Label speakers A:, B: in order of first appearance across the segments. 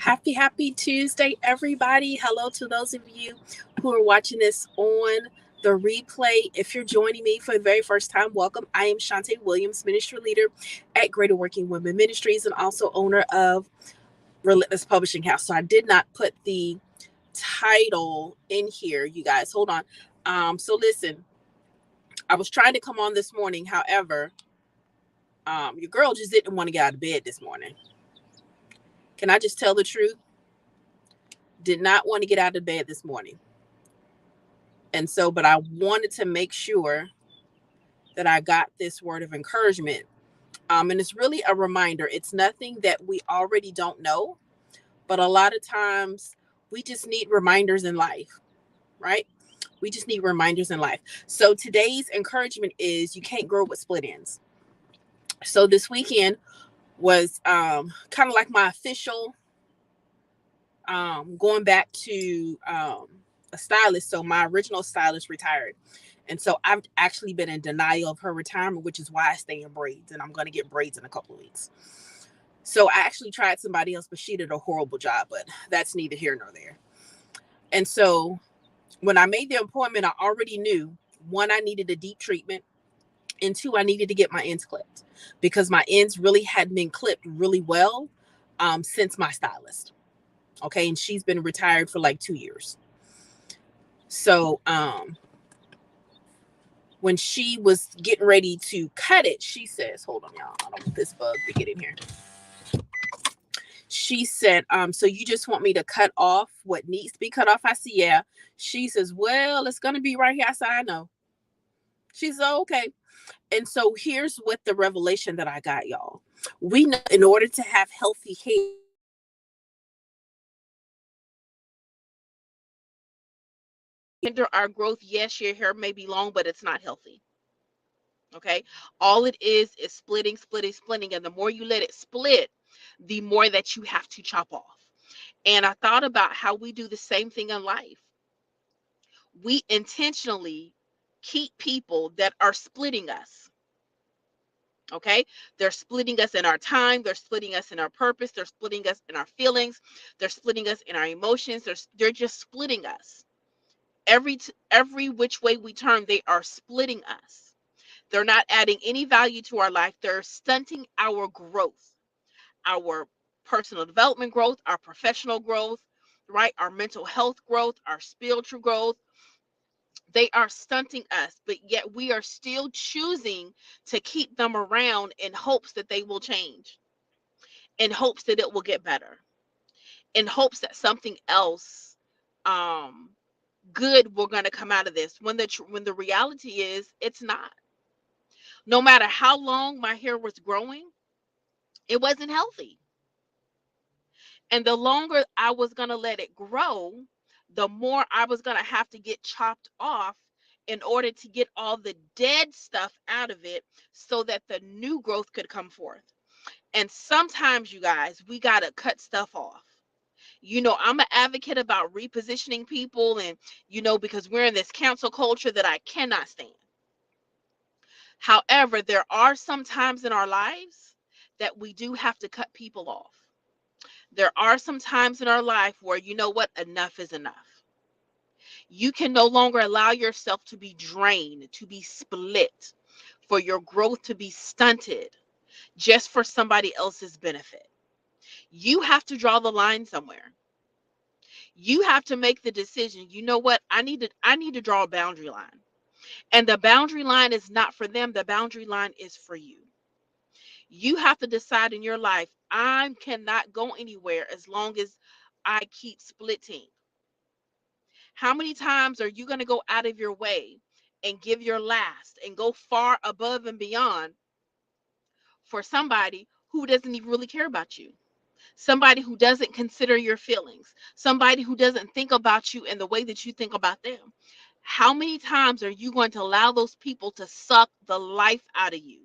A: Happy Tuesday, everybody. Hello to those of you who are watching this on the replay. If you're joining me for the very first time, welcome. I am Shantae Williams, Ministry Leader at Greater Working Women Ministries and also owner of Relentless Publishing House. So I did not put the title in here, you guys. Hold on. So listen, I was trying to come on this morning. However, your girl just didn't want to get out of bed this morning. Can I just tell the truth? Did not want to get out of bed this morning. And so, but I wanted to make sure that I got this word of encouragement. And it's really a reminder. It's nothing that we already don't know, but a lot of times we just need reminders in life, right? We just need reminders in life. So today's encouragement is you can't grow with split ends. So this weekend was kind of like my official going back to a stylist. So my original stylist retired. And so I've actually been in denial of her retirement, which is why I stay in braids. And I'm going to get braids in a couple of weeks. So I actually tried somebody else, but she did a horrible job. But that's neither here nor there. And so when I made the appointment, I already knew, one, I needed a deep treatment. And two, I needed to get my ends clipped because my ends really hadn't been clipped really well since my stylist. Okay. And she's been retired for like 2 years. So when she was getting ready to cut it, she says, hold on, y'all. I don't want this bug to get in here. She said, so you just want me to cut off what needs to be cut off? I said, yeah. She says, well, it's going to be right here. I said, I know. She said, okay. And so here's what the revelation that I got, y'all. We know in order to have healthy hair, hinder our growth. Yes, your hair may be long, but it's not healthy. Okay. All it is splitting. And the more you let it split, the more that you have to chop off. And I thought about how we do the same thing in life. We intentionally keep people that are splitting us. Okay. They're splitting us in our time. They're splitting us in our purpose. They're splitting us in our feelings. They're splitting us in our emotions. They're just splitting us. Every which way we turn, they are splitting us. They're not adding any value to our life. They're stunting our growth, our personal development growth, our professional growth, right? Our mental health growth, our spiritual growth. They are stunting us, but yet we are still choosing to keep them around in hopes that they will change, in hopes that it will get better, in hopes that something else good will going to come out of this, when the reality is it's not. No matter how long my hair was growing, it wasn't healthy. And the longer I was going to let it grow, the more I was going to have to get chopped off in order to get all the dead stuff out of it so that the new growth could come forth. And sometimes, you guys, we got to cut stuff off. You know, I'm an advocate about repositioning people and, because we're in this cancel culture that I cannot stand. However, there are some times in our lives that we do have to cut people off. There are some times in our life where, you know what, enough is enough. You can no longer allow yourself to be drained, to be split, for your growth to be stunted just for somebody else's benefit. You have to draw the line somewhere. You have to make the decision. You know what? I need to draw a boundary line. And the boundary line is not for them. The boundary line is for you. You have to decide in your life, I cannot go anywhere as long as I keep splitting. How many times are you going to go out of your way and give your last and go far above and beyond for somebody who doesn't even really care about you? Somebody who doesn't consider your feelings, somebody who doesn't think about you in the way that you think about them. How many times are you going to allow those people to suck the life out of you?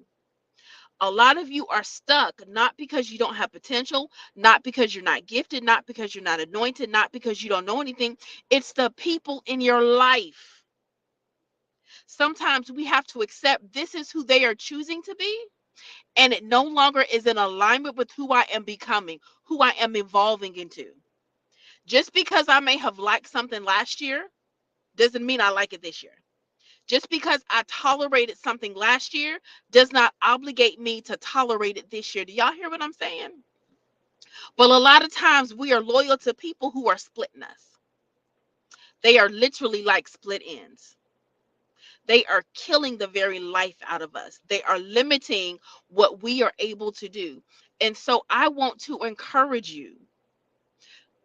A: A lot of you are stuck, not because you don't have potential, not because you're not gifted, not because you're not anointed, not because you don't know anything. It's the people in your life. Sometimes we have to accept this is who they are choosing to be, and it no longer is in alignment with who I am becoming, who I am evolving into. Just because I may have liked something last year doesn't mean I like it this year. Just because I tolerated something last year does not obligate me to tolerate it this year. Do y'all hear what I'm saying? But a lot of times we are loyal to people who are splitting us. They are literally like split ends. They are killing the very life out of us. They are limiting what we are able to do. And so I want to encourage you,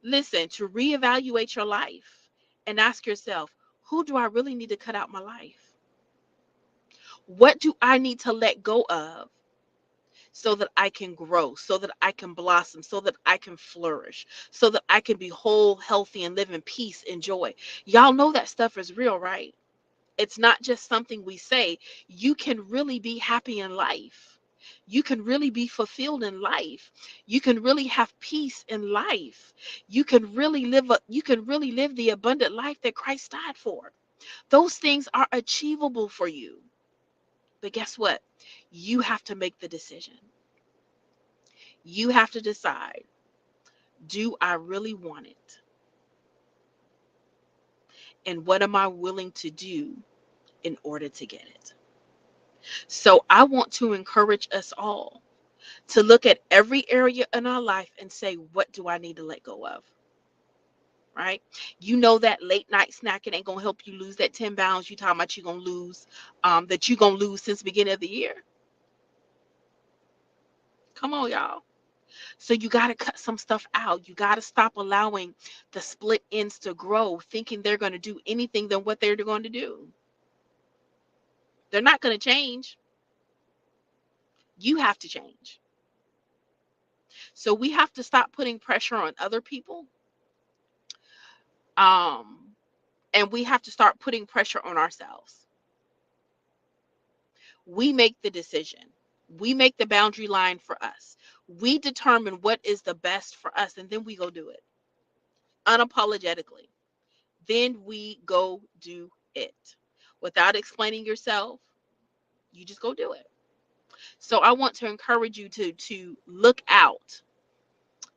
A: listen, to reevaluate your life and ask yourself, who do I really need to cut out my life? What do I need to let go of so that I can grow, so that I can blossom, so that I can flourish, so that I can be whole, healthy, and live in peace and joy? Y'all know that stuff is real, right? It's not just something we say. You can really be happy in life. You can really be fulfilled in life. You can really have peace in life. You can really live the abundant life that Christ died for. Those things are achievable for you. But guess what? You have to make the decision. You have to decide, do I really want it? And what am I willing to do in order to get it? So I want to encourage us all to look at every area in our life and say, what do I need to let go of? Right? You know that late night snacking ain't gonna help you lose that 10 pounds you talking about you're gonna lose, that you're gonna lose since the beginning of the year. Come on, y'all. So you got to cut some stuff out. You got to stop allowing the split ends to grow, thinking they're going to do anything than what they're going to do. They're not going to change. You have to change. So we have to stop putting pressure on other people. Um, and we have to start putting pressure on ourselves. We make the decision. We make the boundary line for us. We determine what is the best for us, and then we go do it unapologetically. Then we go do it without explaining yourself. You just go do it. So I want to encourage you to look out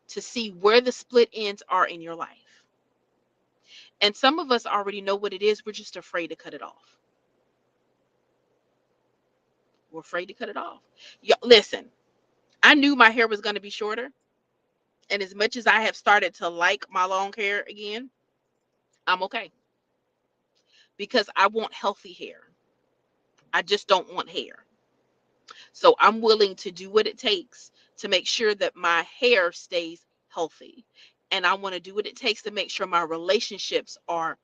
A: to see where the split ends are in your life. And some of us already know what it is. We're just afraid to cut it off. We're afraid to cut it off. Listen, I knew my hair was going to be shorter. And as much as I have started to like my long hair again, I'm okay. Because I want healthy hair. I just don't want hair. So I'm willing to do what it takes to make sure that my hair stays healthy. And I want to do what it takes to make sure my relationships are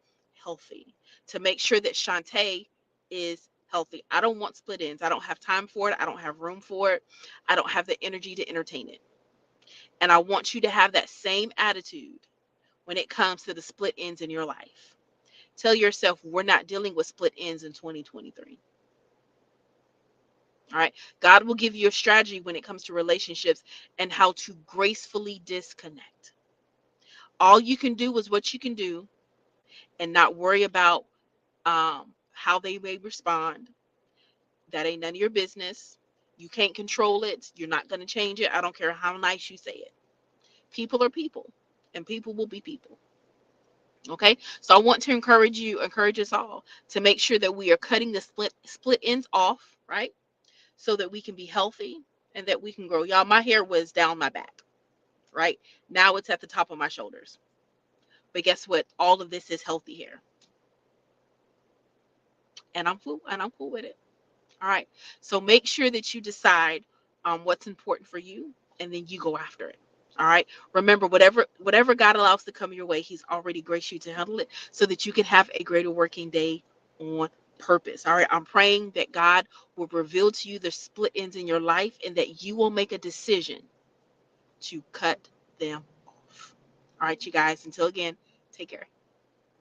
A: healthy, to make sure that Shantae is healthy. I don't want split ends. I don't have time for it. I don't have room for it. I don't have the energy to entertain it. And I want you to have that same attitude when it comes to the split ends in your life. Tell yourself, we're not dealing with split ends in 2023. All right. God will give you a strategy when it comes to relationships and how to gracefully disconnect. All you can do is what you can do and not worry about how they may respond. That ain't none of your business. You can't control it. You're not going to change it. I don't care how nice you say it. People are people, and people will be people. Okay. So I want to encourage us all to make sure that we are cutting the split ends off, right? So that we can be healthy and that we can grow. Y'all, my hair was down my back, right? Now it's at the top of my shoulders. But guess what? All of this is healthy hair. And I'm cool with it. All right. So make sure that you decide what's important for you and then you go after it. All right. Remember, whatever God allows to come your way, He's already graced you to handle it so that you can have a greater working day on purpose. All right. I'm praying that God will reveal to you the split ends in your life and that you will make a decision to cut them off. All right, you guys. Until again, take care.